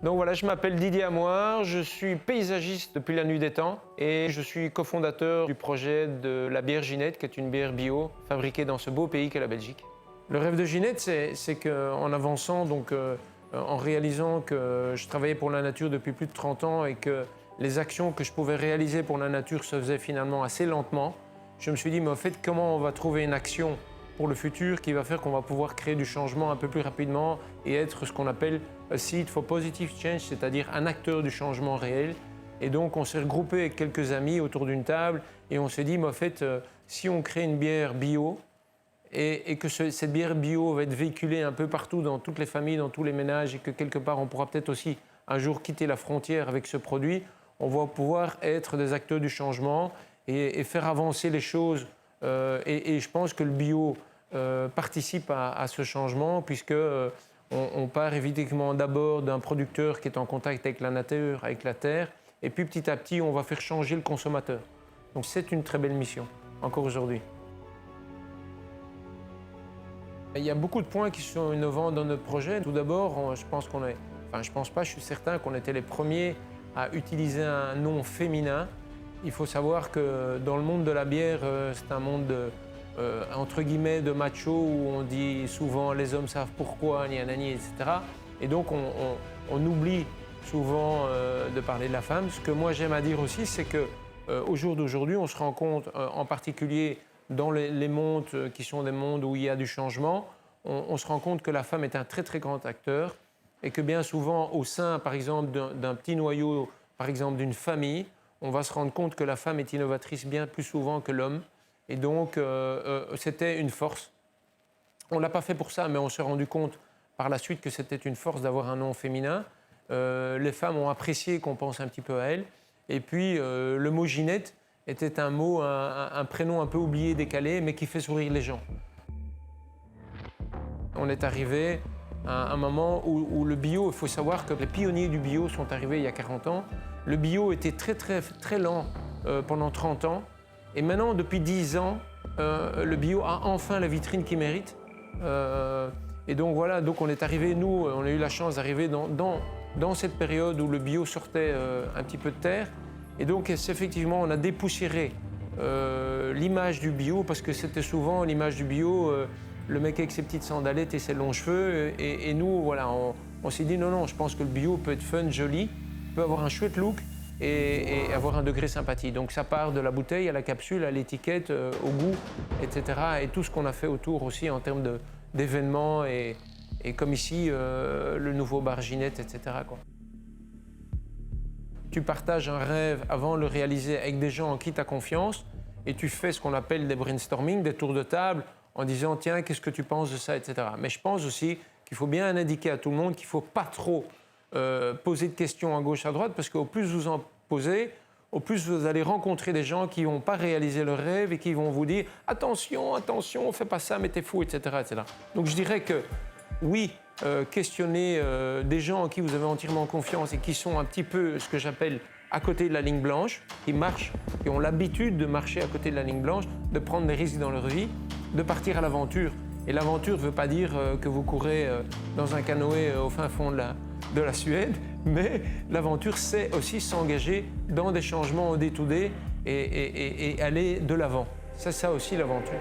Donc voilà, je m'appelle Didier Amoir, je suis paysagiste depuis la nuit des temps et je suis cofondateur du projet de la bière Ginette, qui est une bière bio fabriquée dans ce beau pays qu'est la Belgique. Le rêve de Ginette, c'est qu'en avançant, en réalisant que je travaillais pour la nature depuis plus de 30 ans et que les actions que je pouvais réaliser pour la nature se faisaient finalement assez lentement, je me suis dit, mais en fait, comment on va trouver une action pour le futur qui va faire qu'on va pouvoir créer du changement un peu plus rapidement et être ce qu'on appelle a seed for positive change, c'est-à-dire un acteur du changement réel. Et donc on s'est regroupé avec quelques amis autour d'une table et on s'est dit, mais en fait, si on crée une bière bio et que cette bière bio va être véhiculée un peu partout dans toutes les familles, dans tous les ménages et que quelque part on pourra peut-être aussi un jour quitter la frontière avec ce produit, on va pouvoir être des acteurs du changement et faire avancer les choses. Et je pense que le bio participe à ce changement puisque on part évidemment d'abord d'un producteur qui est en contact avec la nature, avec la terre, et puis petit à petit on va faire changer le consommateur. Donc c'est une très belle mission, encore aujourd'hui. Il y a beaucoup de points qui sont innovants dans notre projet. Tout d'abord, je pense qu'on est, enfin je pense pas, je suis certain qu'on était les premiers à utiliser un nom féminin. Il faut savoir que dans le monde de la bière, c'est un monde entre guillemets de macho où on dit souvent les hommes savent pourquoi, etc. Et donc on oublie souvent de parler de la femme. Ce que moi j'aime à dire aussi, c'est qu'au jour d'aujourd'hui, on se rend compte, en particulier dans les mondes qui sont des mondes où il y a du changement, on se rend compte que la femme est un très très grand acteur et que bien souvent au sein, par exemple, d'un petit noyau, par exemple d'une famille, on va se rendre compte que la femme est innovatrice bien plus souvent que l'homme. Et donc, c'était une force. On ne l'a pas fait pour ça, mais on s'est rendu compte par la suite que c'était une force d'avoir un nom féminin. Les femmes ont apprécié qu'on pense un petit peu à elles. Et puis, le mot Ginette était un mot, un prénom un peu oublié, décalé, mais qui fait sourire les gens. On est arrivé à un moment où le bio, il faut savoir que les pionniers du bio sont arrivés il y a 40 ans. Le bio était très lent pendant 30 ans. Et maintenant, depuis 10 ans, le bio a enfin la vitrine qu'il mérite. Et donc voilà, donc on est arrivé, nous, on a eu la chance d'arriver dans cette période où le bio sortait un petit peu de terre. Et donc effectivement, on a dépoussiéré l'image du bio, parce que c'était souvent l'image du bio, le mec avec ses petites sandalettes et ses longs cheveux. Et nous, voilà, on s'est dit non, je pense que le bio peut être fun, joli, peut avoir un chouette look et avoir un degré sympathie. Donc ça part de la bouteille à la capsule, à l'étiquette, au goût, etc. Et tout ce qu'on a fait autour aussi en termes d'événements et comme ici, le nouveau bar Ginette, etc. quoi. Tu partages un rêve avant de le réaliser avec des gens en qui tu as confiance et tu fais ce qu'on appelle des brainstorming, des tours de table en disant tiens, qu'est-ce que tu penses de ça, etc. Mais je pense aussi qu'il faut bien indiquer à tout le monde qu'il ne faut pas trop poser de questions à gauche, à droite, parce qu'au plus vous en posez, au plus vous allez rencontrer des gens qui ne vont pas réaliser leur rêve et qui vont vous dire « Attention, attention, fais pas ça, mais t'es fou, etc. etc. » Donc je dirais que oui, questionner des gens en qui vous avez entièrement confiance et qui sont un petit peu ce que j'appelle à côté de la ligne blanche, qui marchent, qui ont l'habitude de marcher à côté de la ligne blanche, de prendre des risques dans leur vie, de partir à l'aventure. Et l'aventure ne veut pas dire que vous courez dans un canoë au fin fond de la Suède, mais l'aventure, c'est aussi s'engager dans des changements au day-to-day et aller de l'avant. C'est ça aussi l'aventure.